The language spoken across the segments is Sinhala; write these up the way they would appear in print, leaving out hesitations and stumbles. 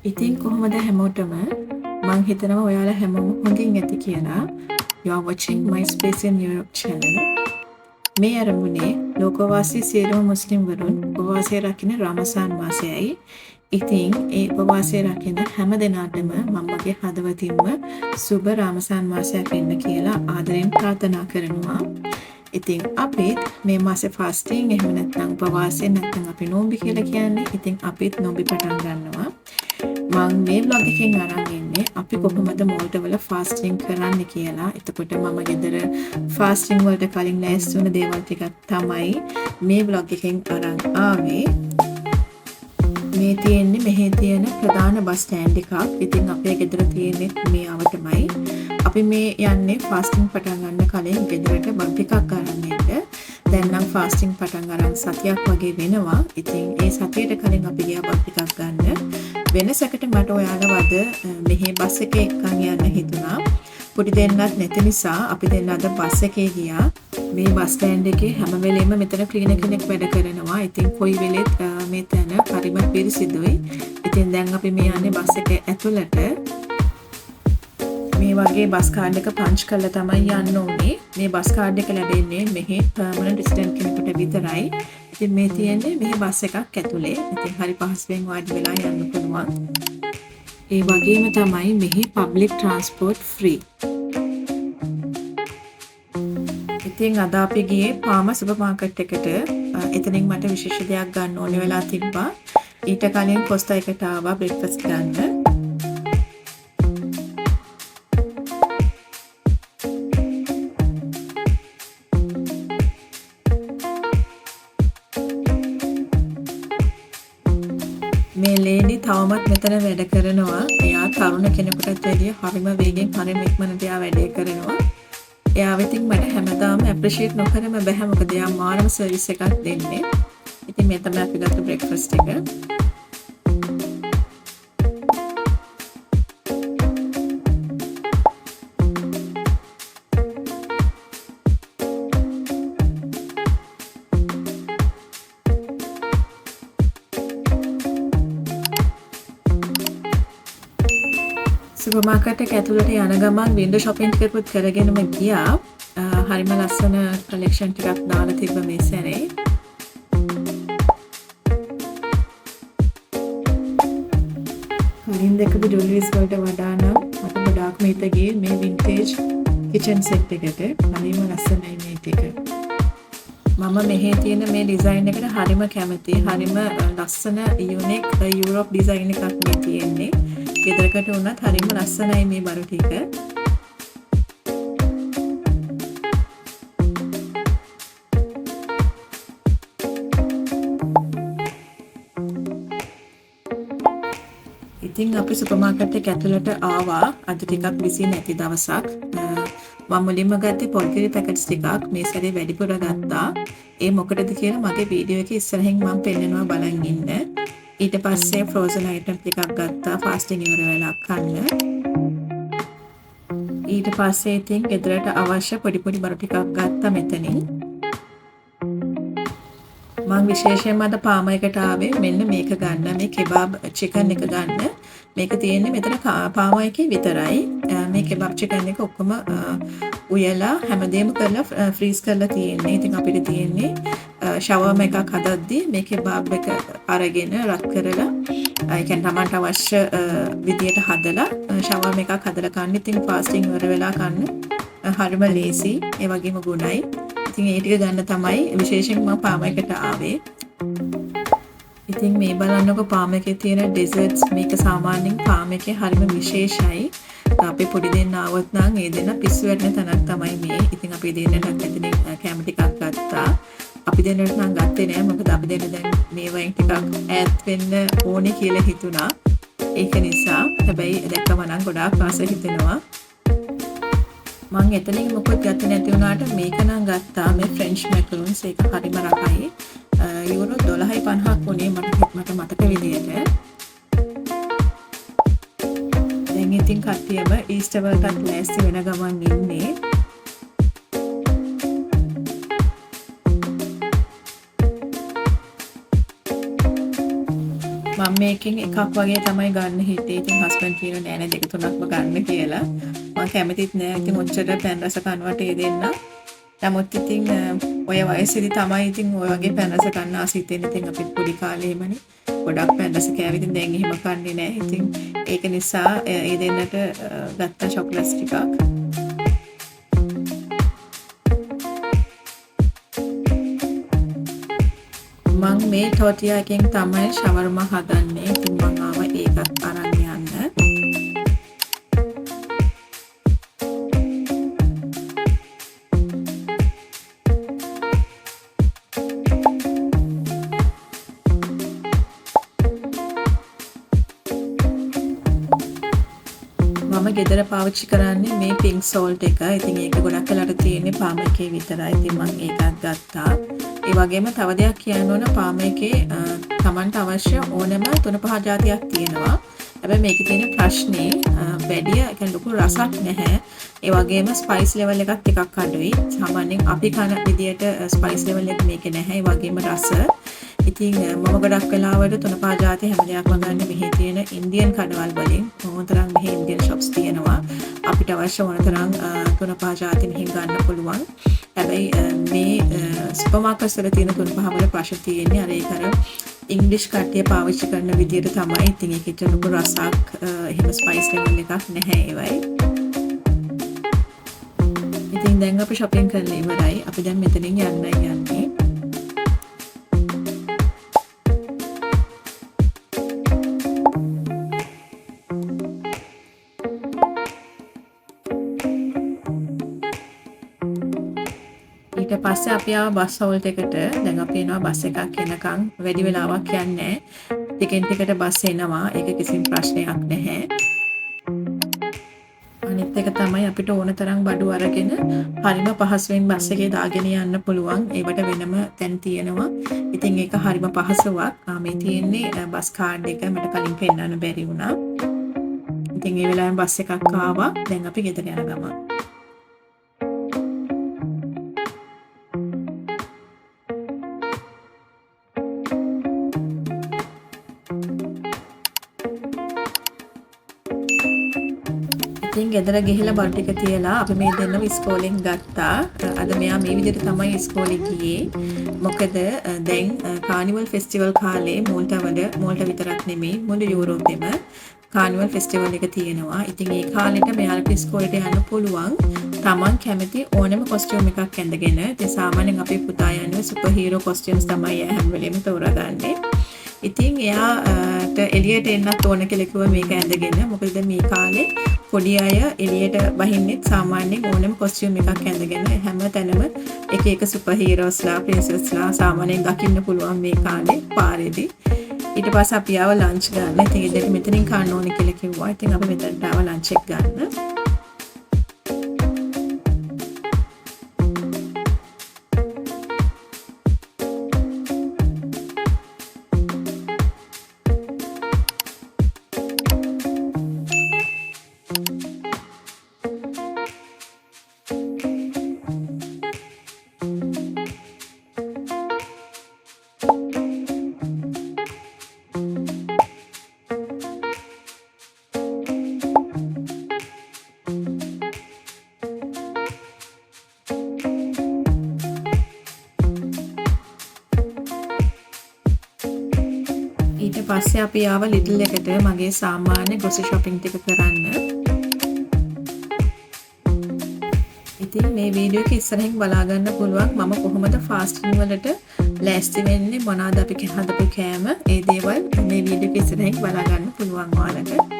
ඉතින් කොහොමද හැමෝටම මං හිතනවා ඔයාලා හැමෝම හොඳින් ඇති කියලා. You are watching My Space in Europe channel. මේ අරමුණේ ලෝකවාසී සියලුම මුස්ලිම් වරුන් උපවාසය රකින්න රමසාන් මාසයයි. ඉතින් ඒ උපවාසය රකින්න හැම දිනාටම මම මගේ හදවතින්ම සුබ රමසාන් මාසයක් වෙන්න කියලා ආදරෙන් ප්‍රාර්ථනා කරනවා. ඉතින් අපිත් මේ මාසේ ෆාස්ටිං එහෙම නැත්නම් උපවාසය නැත්නම් අපි නෝම්බි කියලා කියන්නේ. ඉතින් අපිත් නෝම්බි පටන් ගන්නවා. මම මේ vlog එකෙන් අරන් ඉන්නේ අපි කොහොමද මෝල්ටා වල ෆාස්ටිං කරන්න කියලා. එතකොට මම ගෙදර ෆාස්ටිං වලට කලින් ලෑස්ති වුණ දේවල් ටිකක් තමයි මේ vlog එකෙන් අරන් ආවේ. මේ තියෙන්නේ මෙහි තියෙන ප්‍රධාන බස් ස්ටෑන්ඩ් එකක්. ඉතින් අපේ ගෙදර තියෙන්නේ මේ අවටමයි. අපි මේ යන්නේ ෆාස්ටිං පටන් ගන්න කලින් ගෙදරට බත් ටිකක් අරන් එන්න. දැන් නම් ෆාස්ටිං පටන් අරන් සතියක් වගේ වෙනවා. ඉතින් ඒ සතියට කලින් අපි ගියා බත් ටිකක් ගන්න. වෙනසකට මට ඔයාලව අද මෙහි බස් එකේ එක්කන් යන්න හිතුණා. පොඩි දෙන්නත් නැති නිසා අපි දෙන්න අද බස් එකේ ගියා. මේ බස් ස්ටෑන්ඩ් එකේ හැම වෙලේම මෙතන ක්ලීනර් කෙනෙක් වැඩ කරනවා. ඉතින් කොයි වෙලෙත් මේ තැන හරිම පිරිසිදුයි. ඉතින් දැන් අපි මේ යන්නේ බස් එකේ ඇතුළට. මේ වගේ බස් කාඩ් එක පන්ච් කරලා තමයි යන්න ඕනේ. මේ බස් කාඩ් එක ලැබෙන්නේ මෙහි පර්මනන්ට් රෙසිඩන්ට් කෙනෙකුට විතරයි. ඉතින් මේ තියෙන්නේ මෙහි බස් එකක් ඇතුලේ. ඉතින් හරි පහසුවෙන් වාඩි වෙලා යන්න පුළුවන්. ඒ වගේම තමයි මෙහි පබ්ලික් ට්‍රාන්ස්පෝර්ට් ෆ්‍රී. ඉතින් අද අපි ගියේ පාම සුපර් මාකට් එකට. එතනින් මට විශේෂ දෙයක් ගන්න ඕනේ වෙලා තිබ්බා. ඊට කලින් කොස්තා එකට ආවා බ්‍රෙක්ෆාස්ට් ගන්න. මේ ලේඩි තවමත් මෙතන වැඩ කරනවා. එයා තරුණ කෙනෙකුටත් වැඩිය හරිම වේගෙන් හරිම ඉක්මනට එයා වැඩේ කරනවා. එයාව ඉතින් මට හැමදාම ඇප්‍රීෂিয়েට් නොකරම බෑ. මොකද එයා මානව සර්විස් එකක් දෙන්නේ. ඉතින් මේ තමයි අපි ගත්ත බ්‍රෙක්ෆාස්ට් එක. සුපර් මාකට් එක ඇතුළට යන ගමන් වින්ඩෝ shopping ටිකකුත් කරගෙනම ගියා. හරිම ලස්සන කලෙක්ෂන් ටිකක් දාලා තිබ්බ මේ සැරේ. කලින් දැකපු ජුවලරිස් වලට වඩා නම් මට ගොඩාක්ම හිත ගියේ මේ වින්ටේජ් කිචන් සෙට් එකට. හරිම ලස්සනයි මේ ටික. මම මෙහි තියෙන මේ ඩිසයින් එකට හරිම කැමතියි. හරිම ලස්සන යුනික් යුරෝප් ඩිසයින් එකක් මේ තියෙන්නේ. ගෙදරකට වුණත් හරිම ලස්සනයි මේ බරු ටික. ඉතින් අපි සුපර් මාකට් එක ඇතුළට ආවා. අද ටිකක් බිසි නැති දවසක්. මම මුලින්ම ගත්තේ පොල්කිරි පැකට්ස් ටිකක්. මේ සැරේ වැඩිපුර ගත්තා. ඒ මොකටද කියලා මගේ වීඩියෝ එකේ ඉස්සරහින් මම පෙන්නනවා බලන් ඉන්න. ඊට පස්සේ ෆ්‍රෝසන් අයිටම් ටිකක් ගත්තා ෆාස්ටිං ඉවර වෙලා කන්න. ඊට පස්සේ ඉතින් ගෙදරට අවශ්‍ය පොඩි පොඩි බරු ටිකක් ගත්තා මෙතනින්. මම විශේෂයෙන්ම අද පාම එකට ආවේ මෙන්න මේක ගන්න. මේ කෙබාබ් චිකන් එක ගන්න. මේක තියෙන්නේ මෙතන පාම එකේ විතරයි. මේ කෙබාබ් චිකන් එක ඔක්කොම උයලා හැමදේම කරලා ෆ්‍රීස් කරලා තියෙන්නේ. ඉතින් අපිට තියෙන්නේ ෂවර්ම එකක් හදද්දී මේ කෙබාබ් එක අරගෙන රත් කරලා ඒ කියන්නේ තමන්ට අවශ්‍ය විදියට හදලා ෂවර්ම එකක් හදලා කන්න. ඉතින් ෆාස්ටිං ඉවර වෙලා කන්න හරිම ලේසි. ඒ වගේම ගුණයි. ඉතින් ඒ ටික ගන්න තමයි විශේෂයෙන් මම පාම එකට ආවේ. ඉතින් මේ බලන්නකො පාම එකේ තියෙන ඩෙසර්ට්ස්. මේක සාමාන්‍යයෙන් පාම එකේ හරිම විශේෂයි. අපි පොඩි දෙන්න ආවොත් නම් ඒ දෙන්න පිස්සු වැටෙන තැනක් තමයි මේ. ඉතින් අපි දෙන්නට ඇතුලේ කැම ටිකක් ගත්තා. අපි දෙන්නට නම් ගත්තේ නෑ. මොකද අපි දෙන්න දැන් මේ වයින් ටිකක් ඈත් වෙන්න ඕනේ කියලා හිතුණා. ඒක නිසා හැබැයි දැක්කම නම් ගොඩාක් ආස හිතෙනවා. මම එතනින් මොකද ගත්තේ නැති වුණාට මේක නම් ගත්තා. මේ ෆ්‍රෙන්ච් මැකරොන්ස්. ඒක හරිම රසයි. යුරෝ 12.50ක් වුණේ මට මතක විදියට. දැන් ඉතින් කට්ටියම ඊස්ටර් වලටත් ලෑස්ති වෙන ගමන් ඉන්නේ. මම මේකෙන් එකක් වගේ තමයි ගන්න හිතේ. ඉතින් හස්බන්ඩ් කියනවා නෑ නෑ දෙක තුනක්ම ගන්න කියලා. මම කැමතිත් නෑ. ඉතින් ඔච්චර පැන් රස කනවට ඒ දෙන්න. නමුත් ඉතින් ඔය වයසේදී තමයි ඉතින් ඔය වගේ පැන් රස කන්න ආස හිතෙන්නේ. ඉතින් අපිත් පොඩි කාලේ එහෙමනේ. ගොඩක් පැන් රස කෑවේ. ඉතින් දැන් එහෙම කන්නේ නෑ. ඉතින් ඒක නිසා ඒ දෙන්නට ගත්ත චොක්ලට්ස් ටිකක්. මං මේ ටෝටියා එකෙන් තමයි ෂවර්මා හදන්නේ. ඉතින් මං ආව ඒකත් අරන් යන්න. මම ගෙදර පාවිච්චි කරන්නේ මේ පින්ක් සෝල්ට් එක. ඉතින් ඒක ගොඩක් වෙලාට තියෙන්නේ පාම එකේ විතරයි. ඉතින් මම ඒකත් ගත්තා. ඒ වගේම තව දෙයක් කියන්න ඕන පාම එකේ Tamanට අවශ්‍ය ඕනම 3-5 જાතියක් තියෙනවා. හැබැයි මේකේ තියෙන ප්‍රශ්නේ වැඩි يعني ලොකු රසක් නැහැ. ඒ වගේම ස්පයිස් ලෙවල් එකත් ටිකක් අඩුයි. සාමාන්‍යයෙන් අපි කන විදියට ස්පයිස් ලෙවල් එක මේකේ නැහැ. ඒ වගේම රස ඉතින් මම ගොඩක් වෙලාවට 3-5 જાති හැම දෙයක්ම ගන්න මෙහි තියෙන ඉන්දියන් කඩවල් වලින්. මොනතරම් මෙහි ඉන්දියන් shops තියෙනවා. අපිට අවශ්‍ය ඕන තරම් 3-5 જાති මෙහි ගන්න පුළුවන්. හැබැයි මේ සුපර් මාකට්ස් වල තියෙන 3-5 වල ප්‍රශ්න තියෙන්නේ අර ඒක අර ඉංග්‍රීසි කට්ටිය පාවිච්චි කරන විදියට තමයි. ඉතින් ඒකේ ලොකු රසක් එහෙම ස්පයිස් ලෙවල් එකක් නැහැ ඒවයි. ඉතින් දැන් අපි shopping කරලා ඉවරයි. අපි දැන් මෙතනින් යන්නේ. ඊට පස්සේ අපි ආව බස් හෝල්ට් එකට. දැන් අපි එනවා බස් එකක් එනකන් වැඩි වෙලාවක් යන්නේ නැහැ. ටිකෙන් ටිකට බස් එනවා. ඒක කිසිම ප්‍රශ්නයක් නැහැ. අනිත් එක තමයි අපිට ඕන තරම් බඩු අරගෙන හරිම පහසුවෙන් බස් එකේ දාගෙන යන්න පුළුවන්. ඒවට වෙනම තැන් තියෙනවා. ඉතින් ඒක හරිම පහසුවක්. මේ තියෙන්නේ බස් කාඩ් එක මට කලින් පෙන්නන්න බැරි වුණා. ඉතින් ඒ වෙලාවෙන් බස් එකක් ආවා. දැන් අපි ගෙදර යන ගමන්. ඉතින් ගෙදර ගිහිල්ලා බඩු ටික තියලා අපි මේ දෙන්නව ඉස්කෝලෙන් ගත්තා. අද මෙයා මේ විදිහට තමයි ඉස්කෝලේ ගියේ. මොකද දැන් කානිවල් ෆෙස්ටිවල් කාලේ මෝල්ටා විතරක් නෙමෙයි මුළු යුරෝපෙම කානිවල් ෆෙස්ටිවල් එක තියෙනවා. ඉතින් ඒ කාලෙට මෙයාලට ඉස්කෝලේට යන්න පුළුවන්. Taman කැමති ඕනම කොස්ටියුම් එකක් ඇඳගෙන. ඉතින් සාමාන්‍යයෙන් අපේ පුතා යන්නේ සුපර් හීරෝ කොස්ටියුම්ස් තමයි හැම වෙලෙම තෝරාගන්නේ. ඉතින් එයාට එළියට එන්නත් ඕන කියලා කිව්වා මේක ඇඳගෙන. මොකද මේ කාලේ පොඩි අය එළියට බහින්නෙත් සාමාන්‍යයෙන් ඕනම කොස්ටියුම් එකක් ඇඳගෙන හැම තැනම එක එක සුපර් හීරෝස්ලා ප්‍රින්සස්ලා සාමාන්‍යයෙන් දකින්න පුළුවන් මේ කාලේ පාරේදී. ඊට පස්සේ අපි ආව ලන්ච් ගන්න. ඉතින් ඒ දෙක මෙතනින් කන්න ඕනේ කියලා කිව්වා. ඉතින් අපි මෙතනට ආව ලන්ච් එක ගන්න. ඊට පස්සේ අපි ආව ලිටල් එකට මගේ සාමාන්‍ය ග්‍රොසරි shopping ටික කරන්න. ඉතින් මේ වීඩියෝ එක ඉස්සරහින් බලා ගන්න පුළුවන් මම කොහොමද ෆාස්ටිං වලට ලෑස්ති වෙන්නේ මොනවාද අපි හදපු කෑම ඒ දේවල් මේ වීඩියෝ එක ඉස්සරහින් බලා ගන්න පුළුවන් ඔයාලට.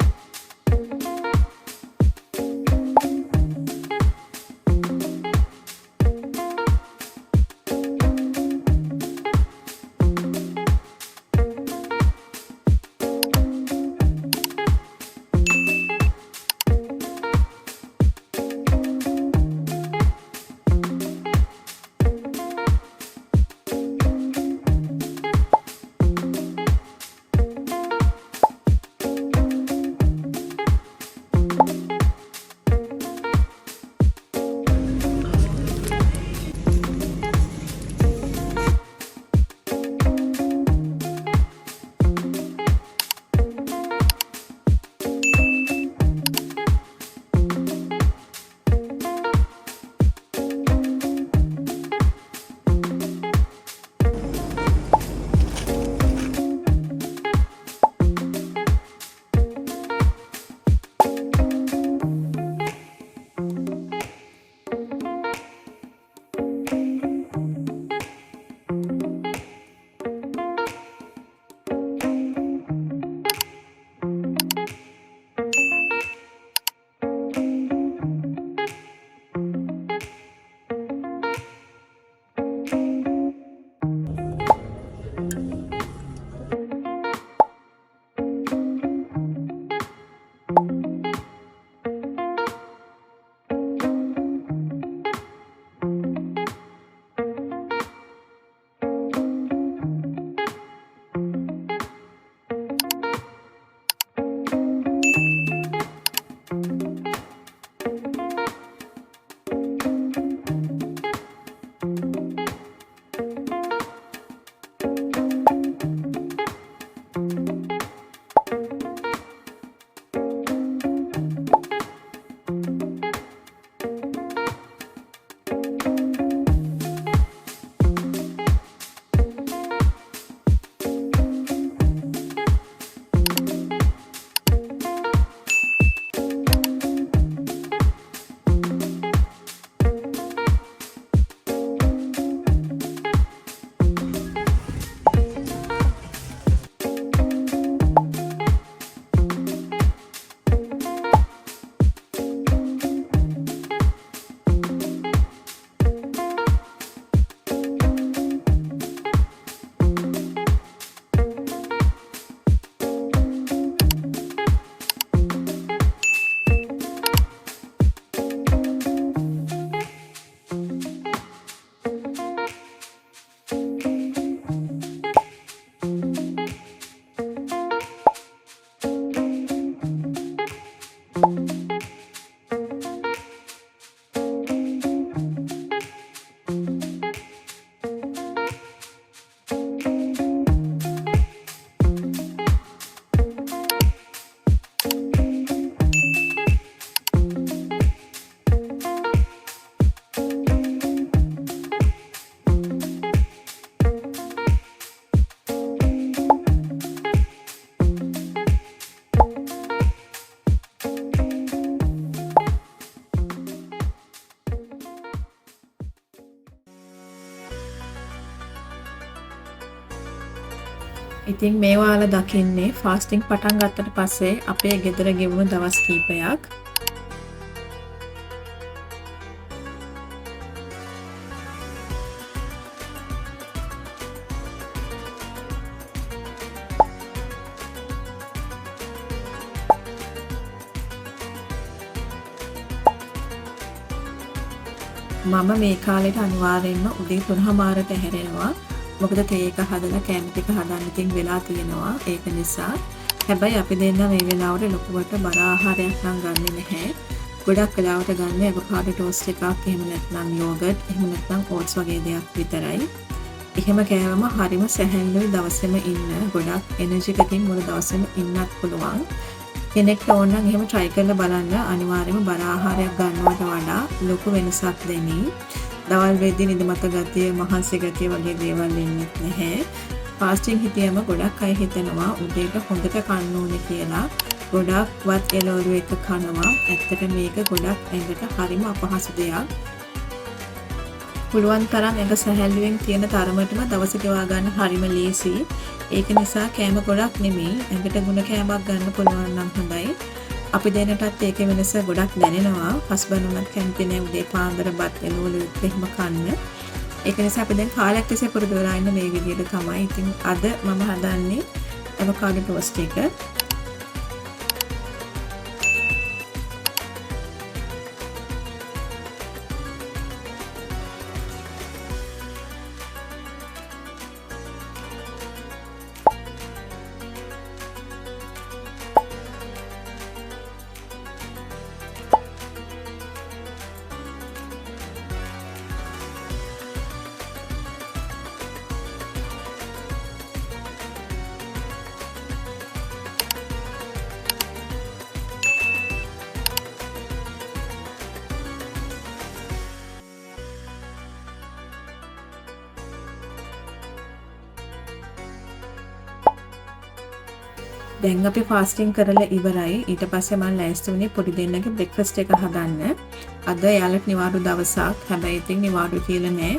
ඉතින් මේ ඔයාලා දකින්නේ ෆාස්ටිං පටන් ගත්තට පස්සේ අපේ ගෙදර ගෙවුණු දවස් කීපයක්. මම මේ කාලෙට අනිවාර්යෙන්ම උදේ 3:00ට ඇහැරෙනවා. මොකද තේ එක හදලා කෑම ටික හදන්න ඉතින් වෙලා තියෙනවා. ඒක නිසා. හැබැයි අපි දෙන්න මේ වෙලාවට ලොකුවට බර ආහාරයක් නම් ගන්නෙ නැහැ. ගොඩක් වෙලාවට ගන්න ඇවෝකාඩෝ ටෝස්ට් එකක්, එහෙම නැත්නම් යෝගට්, එහෙම නැත්නම් ඕට්ස් වගේ දෙයක් විතරයි. එහෙම කෑවම හරිම සැහැල්ලුයි දවසෙම ඉන්න. ගොඩක් එනර්ජි එකකින් මුළු දවසෙම ඉන්නත් පුළුවන්. කෙනෙක්ට ඕන නම් එහෙම try කරලා බලන්න. අනිවාර්යයෙන්ම බර ආහාරයක් ගන්නවට වඩා ලොකු වෙනසක් දැනේ. දවල් වෙද්දී නිදිමත ගතිය, මහන්සි ගතිය වගේ දේවල් එන්නේ නැහැ. ෆාස්ටිං හිටියම ගොඩක් අය හිතනවා උදේට හොඳට කන්න ඕනේ කියලා. ගොඩක් වත් එළවලු එක කනවා. ඇත්තට මේක ගොඩක් ඇඟට හරිම අපහසු දෙයක්. පුළුවන් තරම් ඇඟ සැහැල්ලුවෙන් තියෙන තරමටම දවස ගෙවා ගන්න හරිම ලේසි. ඒක නිසා කෑම ගොඩක් නෙමෙයි, ඇඟට ගුණ කෑමක් ගන්න පුළුවන් නම් හොඳයි. අපි දෙන්නටත් ඒකේ වෙනස ගොඩක් දැනෙනවා. හස්බන්ඩ් උනත් කැමති නෑ උදේ පාන්දර බත් එළවලු එහෙම කන්න. ඒක නිසා අපි දැන් කාලයක් තිස්සේ පුරුදු වෙලා ඉන්න මේ විදිහට තමයි. ඉතින් අද මම හදන්නේ ඇවෝකාඩෝ ටෝස්ට් එක. දැන් අපි ෆාස්ටිං කරලා ඉවරයි. ඊට පස්සේ මම ලෑස්ති වුණේ පොඩි දෙන්නගේ බ්‍රෙක්ෆාස්ට් එක හදන්න. අද යාළුවට නිවාඩු දවසක්. හැබැයි ඉතින් නිවාඩු කියලා නෑ.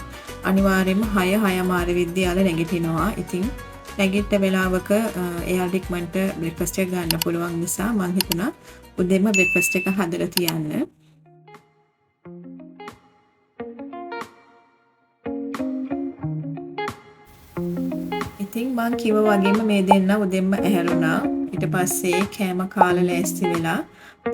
අනිවාර්යයෙන්ම 6:00 විද්දී යාළුවා නැගිටිනවා. ඉතින් නැගිට වෙලාවක එයාට ඉක්මනට බ්‍රෙක්ෆාස්ට් එක ගන්න පුළුවන් නිසා මම හිතුණා උදේම බ්‍රෙක්ෆාස්ට් එක හදලා තියන්න. ඉතින් මං කිව්වා වගේම මේ දෙන්න උදෙන්ම ඇහැරුණා. ඊට පස්සේ කෑම කාලා ලෑස්ති වෙලා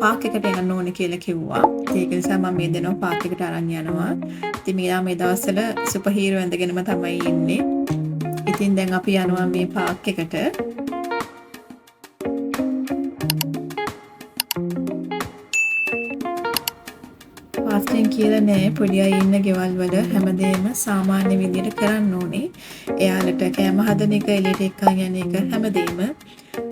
පාක් එකට යන්න ඕනේ කියලා කිව්වා. ඒක නිසා මම මේ දෙනව පාක් එකට අරන් යනවා. ඉතින් මීලා මේ දවස්වල සුපර් හීරෝ ඇඳගෙනම තමයි ඉන්නේ. ඉතින් දැන් අපි යනවා මේ පාක් එකට. ෆාස්ටිං කියලා නෑ, පොඩි අය ඉන්න ගෙවල් වල හැමදේම සාමාන්‍ය විදිහට කරන්න ඕනේ. එයාලට කෑම හදන එක, එළියට එක්කන් යන එක හැමදේම.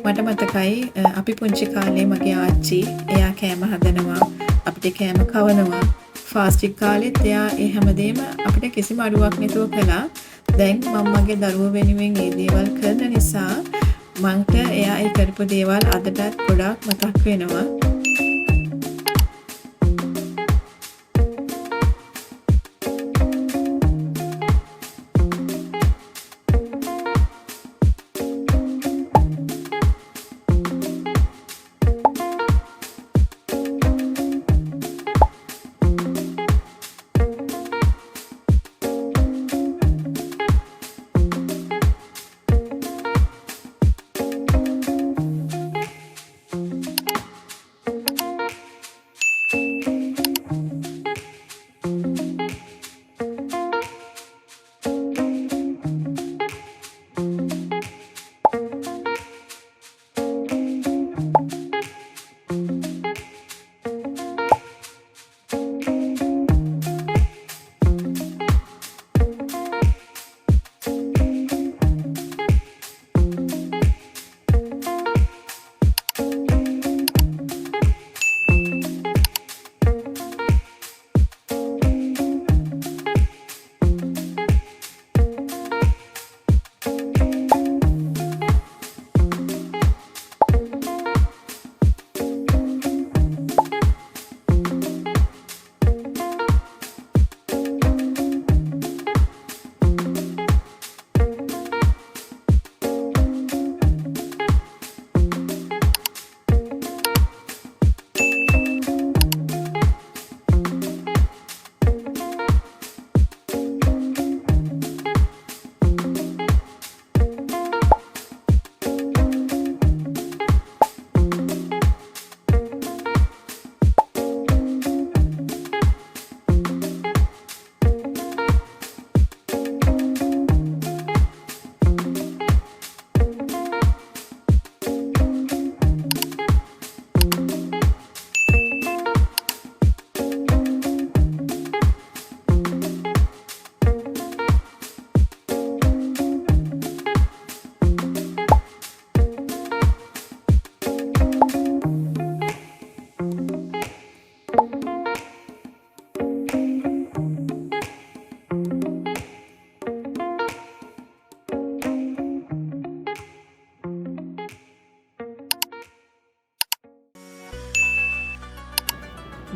මට මතකයි අපි පුංචි කාලේ මගේ ආච්චි එයා කෑම හදනවා, අපිට කෑම කවනවා. ෆාස්ටිං කාලෙත් එයා ඒ හැමදේම අපිට කිසිම අඩුවක් නැතුව කළා. දැන් මම මගේ දරුවෝ වෙනුවෙන් මේ දේවල් කරන නිසා මන්ට එයා ඒ කරපු දේවල් අදටත් ගොඩාක් මතක් වෙනවා.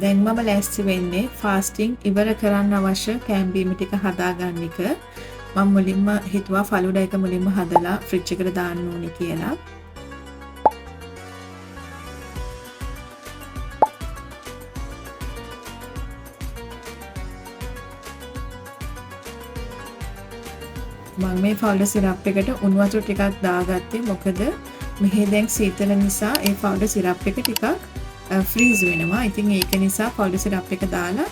දැන් මම ලෑස්ති වෙන්නේ ෆාස්ටිං ඉවර කරන්න අවශ්‍ය කෑම බීම ටික හදාගන්න එක. මම මුලින්ම හිතුවා ෆලුඩා එක මුලින්ම හදලා ෆ්‍රිජ් එකට දාන්න ඕනේ කියලා. මම මේ ෆවුඩර් සිරප් එකට උණු වතුර ටිකක් දාගත්තේ මොකද මෙහි දැන් සීතල නිසා ඒ ෆවුඩර් සිරප් එක ටිකක් ෆ්‍රීස් වෙනවා. ඉතින් ඒක නිසා ෆවුඩර් සිරප් එක දාලා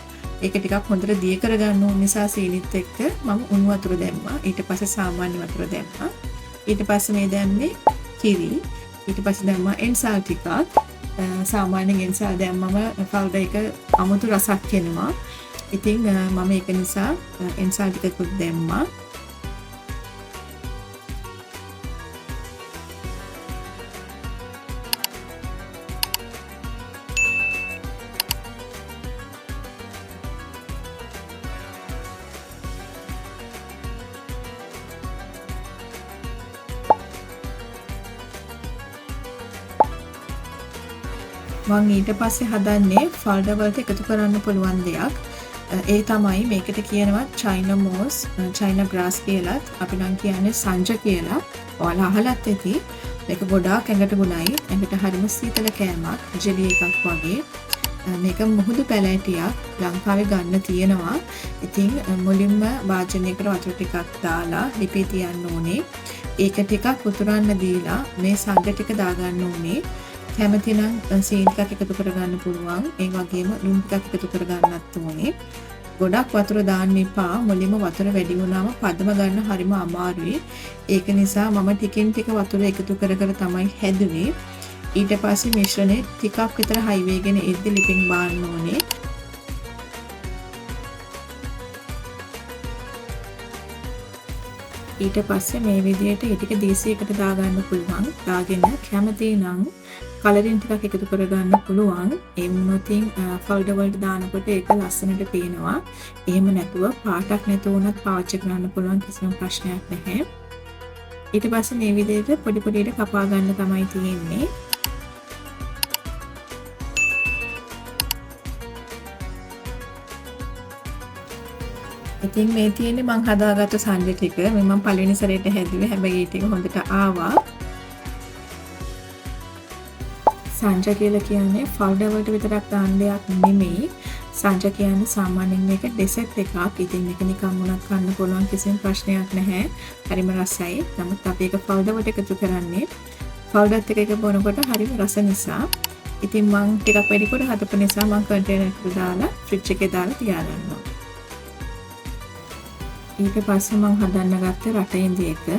ඒක ටිකක් හොඳට දිය කරගන්න ඕන නිසා සීනිත් එක්ක මම උණු වතුර දැම්මා. ඊට පස්සේ සාමාන්‍ය වතුර දැම්මා. ඊට පස්සේ මේ දැම්මේ කිරි. ඊට පස්සේ දැම්මා එන්සාල් ටිකක්. සාමාන්‍යයෙන් එන්සාල් දැම්මම ෆවුඩර් එක අමුතු රසක් එනවා. ඉතින් මම ඒක නිසා එන්සාල් ටිකකුත් දැම්මා. මම ඊට පස්සේ හදන්නේ ෆල්ඩර් වලට එකතු කරන්න පුළුවන් දෙයක්. ඒ තමයි මේකට කියනවා චයිනා මෝස්, චයිනා ග්‍රාස් කියලාත් අපි නම් කියන්නේ සංජ කියලා. ඔයාලා අහලත් ඇති. මේක ගොඩාක් ඇඟට ගුණයි. ඇඟට හරිම සීතල කෑමක්, ජෙලි එකක් වගේ. මේක මුහුදු පැලෑටියක් ලංකාවේ ගන්න තියෙනවා. ඉතින් මුලින්ම වාජනයකට වතුර ටිකක් දාලා ලිපේ තියන්න ඕනේ. ඒක ටිකක් උතුරන්න දීලා මේ සංජ ටික දාගන්න ඕනේ. කැමති නම් සීනි ටිකක් එකතු කරගන්න පුළුවන්. ඒ වගේම ලුණු ටිකක් එකතු කරගන්නත් ඕනේ. ගොඩක් වතුර දාන්න එපා. මුලින්ම වතුර වැඩි වුණාම පදම ගන්න හරිම අමාරුයි. ඒක නිසා මම ටිකෙන් ටික වතුර එකතු කර කර තමයි හැදුවේ. ඊට පස්සේ මිශ්‍රණය ටිකක් විතර හයි වේගෙන ඉද්දි ලිපින් බාන්න ඕනේ. ඊට පස්සේ මේ විදිහට ඒ ටික දීසියකට දාගන්න පුළුවන්. දාගෙන කැමති නම් කලරින් ටිකක් එකතු කරගන්න පුළුවන්. එම්මතින් ෆල්ඩර් වලට දානකොට ඒක ලස්සනට පේනවා. එහෙම නැතුව පාටක් නැතුව උනත් පාවිච්චි කරන්න පුළුවන්, කිසිම ප්‍රශ්නයක් නැහැ. ඊට පස්සේ මේ විදිහට පොඩි පොඩියට කපා ගන්න තමයි තියෙන්නේ. ඉතින් මේ තියෙන්නේ මං හදාගත්ත සංජ ටික. මේ මම පළවෙනි සැරේට හැදුවේ. හැබැයි ඒ ටික හොඳට ආවා. සංජ කියලා කියන්නේ ෆවුඩර් වලට විතරක් දාන්න දෙයක් නෙමෙයි. සංජ කියන්නේ සාමාන්‍යයෙන් මේක ඩෙසර්ට් එකක්. ඉතින් මේක නිකන් වුණත් කන්න පුළුවන්, කිසිම ප්‍රශ්නයක් නැහැ. හරිම රසයි. නමුත් අපි ඒක ෆවුඩර් වලට එකතු කරන්නේ ෆවුඩර් එක බොනකොට හරිම රස නිසා. ඉතින් මං ටිකක් වැඩිපුර හදපු නිසා මං කන්ටේනර් එකට දාලා ෆ්‍රිජ් එකේ දාලා තියාගන්නවා. ඊට පස්සේ මං හදන්න ගත්ත රටෙන්දි එක.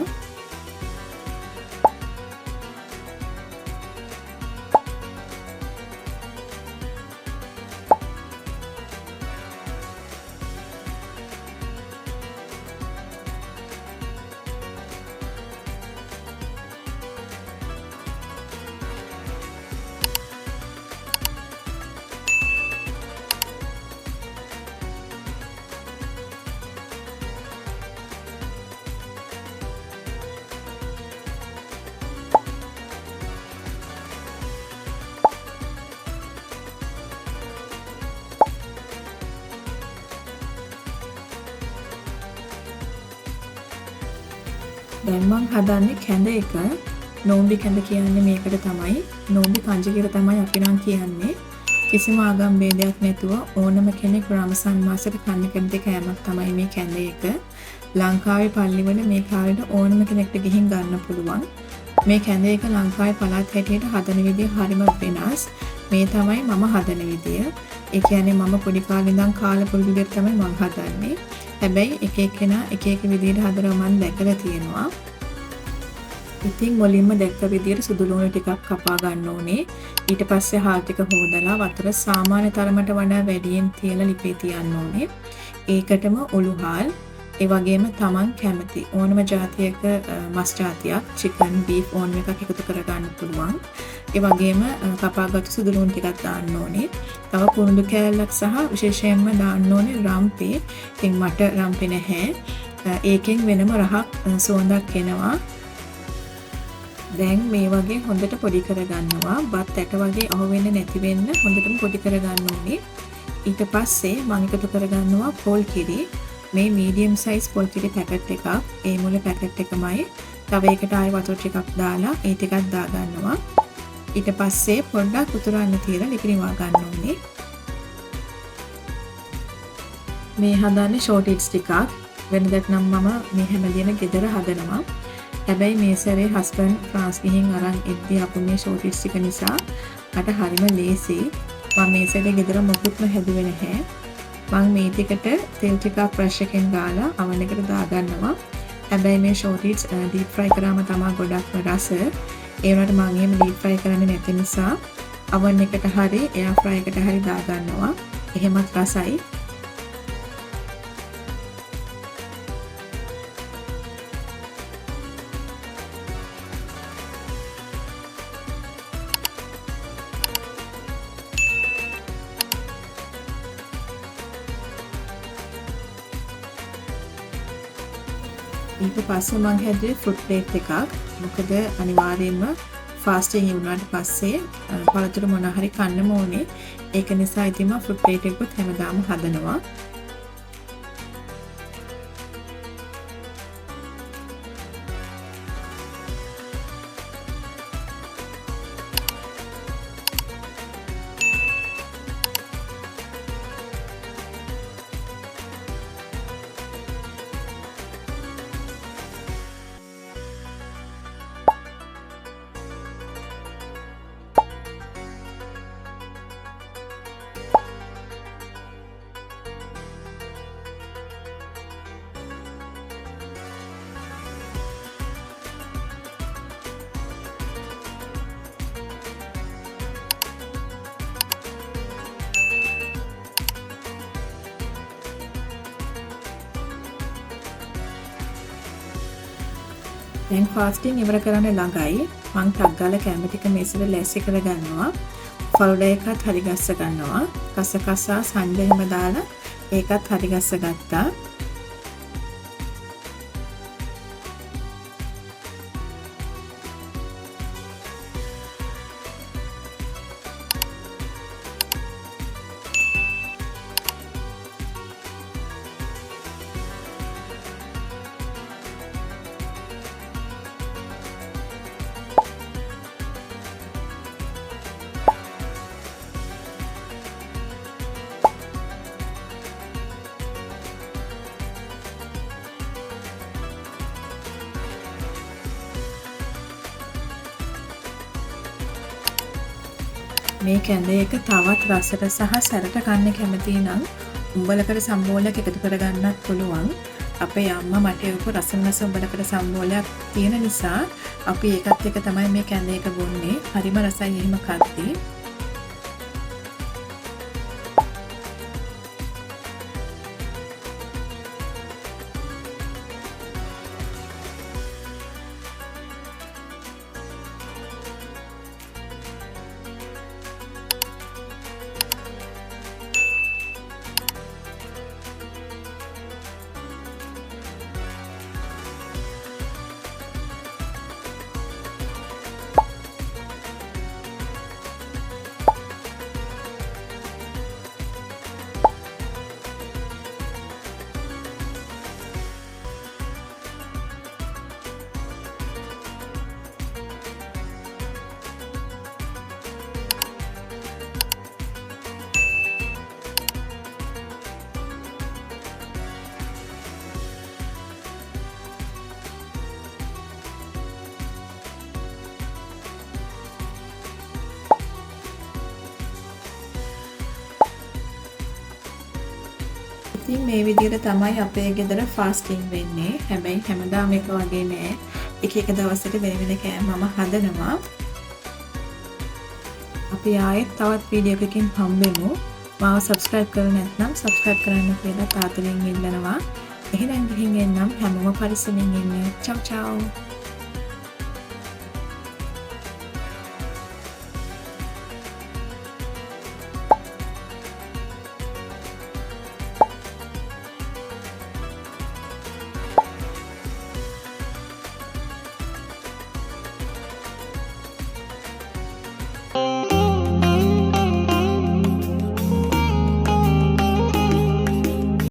දැන් මම හදන්නේ කැඳ එක. නෝම්බි කැඳ කියන්නේ මේකට තමයි. නෝම්බි පංජ කියලා තමයි අපි නම් කියන්නේ. කිසිම ආගම් ભેදයක් නැතුව ඕනම කෙනෙක් රමසන් මාසෙට කන්න කැමති කෑමක් තමයි මේ කැඳ එක. ලංකාවේ පල්ලිවල මේ කාලේට ඕනම කෙනෙක්ට ගිහින් ගන්න පුළුවන්. මේ කැඳ එක ලංකාවේ පළාත් හැටියට හදන විදිය හරිම වෙනස්. මේ තමයි මම හදන විදිය. ඒ කියන්නේ මම පොඩි කාලේ ඉඳන් කාලා පුරුදු විදියට තමයි මම හදන්නේ. හැබැයි එක එක්කෙනා එක එක විදියට හදනවා මම දැකලා තියෙනවා. ඉතින් මුලින්ම දැක්ක විදියට සුදු ලුණු ටිකක් කපා ගන්න ඕනේ. ඊට පස්සේ හාල් ටික හොදලා වතුර සාමාන්‍ය තරමට වඩා වැඩියෙන් තියලා ලිපේ තියන්න ඕනේ. ඒකටම උළු හාල්, ඒ වගේම තමන් කැමති ඕනම જાතියක මස් જાතියක්, චිකන්, බීෆ් ඕනම එකක් එකතු කරගන්න පුළුවන්. ඒ වගේම කපාගත්තු සුදු ලුණු ටිකක් දාන්න ඕනේ. තව කුරුඳු කෑල්ලක් සහ විශේෂයෙන්ම දාන්න ඕනේ රම්පේ. ඉතින් මට රම්පේ නැහැ. ඒකෙන් වෙනම රහක් සුවඳක් එනවා. දැන් මේ වගේ හොඳට පොඩි කරගන්නවා. බත් ඇට වගේ අහු වෙන්නේ නැති වෙන්න හොඳටම පොඩි කරගන්න ඕනේ. ඊට පස්සේ මම එකතු කරගන්නවා පොල් කිරි. මේ මීඩියම් සයිස් පොල් කිරි පැකට් එකක්. ඒ මුල පැකට් එකමයි. තව ඒකට ආයෙ වතුර ටිකක් දාලා ඒ ටිකක් දාගන්නවා. ඊට පස්සේ පොඩ්ඩක් උතුරන්න තියලා ලිපිනවා ගන්න ඕනේ. මේ හදන්නේ ෂෝට් ඉට්ස් ටිකක්. වෙනදට නම් මම මේ හැමදේම ගෙදර හදනවා. හැබැයි මේ සැරේ හස්බන්ඩ් ෆ්‍රාන්ස් ගිහින් අරන් එද්දී අපු මේ ෂෝට් ඉට්ස් ටික නිසා මට හරිම ලේසි. මම මේ සැරේ ගෙදර මොකුත්ම හැදුවේ නැහැ. මම මේ ටිකට තෙල් ටිකක් බ්‍රෂ් එකෙන් දාලා අවන් එකට දාගන්නවා. හැබැයි මේ ෂෝට් ඉට්ස් ඩීප් ෆ්‍රයි කරාම තමයි ගොඩක්ම රස. ඒ වුණාට මම එහෙම ඩීප් ෆ්‍රයි කරන්නේ නැති නිසා අවන් එකට හරි එයා ෆ්‍රයි එකට හරි දාගන්නවා. එහෙමත් රසයි. ඊට පස්සේ මම හැදුවේ ෆෘට් ප්ලේට් එකක්. මොකද අනිවාර්යයෙන්ම ෆාස්ටිං වුණාට පස්සේ පළතුරු මොනවා හරි කන්නම ඕනේ. ඒක නිසා ඉතින් මම ෆෘට් ප්ලේට් එකකුත් හැමදාම හදනවා. දැන් ෆාස්ටිං ඉවර කරන්න ළඟයි. මං ටක් ගාලා කැම ටික මේසෙට ලෑස්ති කරගන්නවා. ෆලුඩා එකත් හරි ගස්ස ගන්නවා. කසකසා සංජ එහෙම දාලා ඒකත් හරි ගස්ස ගත්තා. මේ කැඳේ එක තවත් රසට සහ සැරට කන්න කැමති නම් උඹලකට සම්බෝලයක් එකතු කරගන්නත් පුළුවන්. අපේ අම්මා මට එවපු රසමස උඹලකට සම්බෝලයක් තියෙන නිසා අපි ඒකත් එක තමයි මේ කැඳේ එක බොන්නේ. හරිම රසයි එහෙම කද්දී. ඉතින් මේ විදිහට තමයි අපේ ගෙදර ෆාස්ටිං වෙන්නේ. හැබැයි හැමදාම එක වගේ නෑ. එක එක දවසට වෙන වෙන කෑම මම හදනවා. අපි ආයෙත් තවත් වීඩියෝ එකකින් හම්බෙමු. මාව subscribe කරලා නැත්නම් subscribe කරන්න කියලා තාත්තගෙන් ඉල්ලනවා. එහෙනම් ගිහින් එන්නම්. හැමෝම පරිස්සමින් ඉන්න. ciao ciao.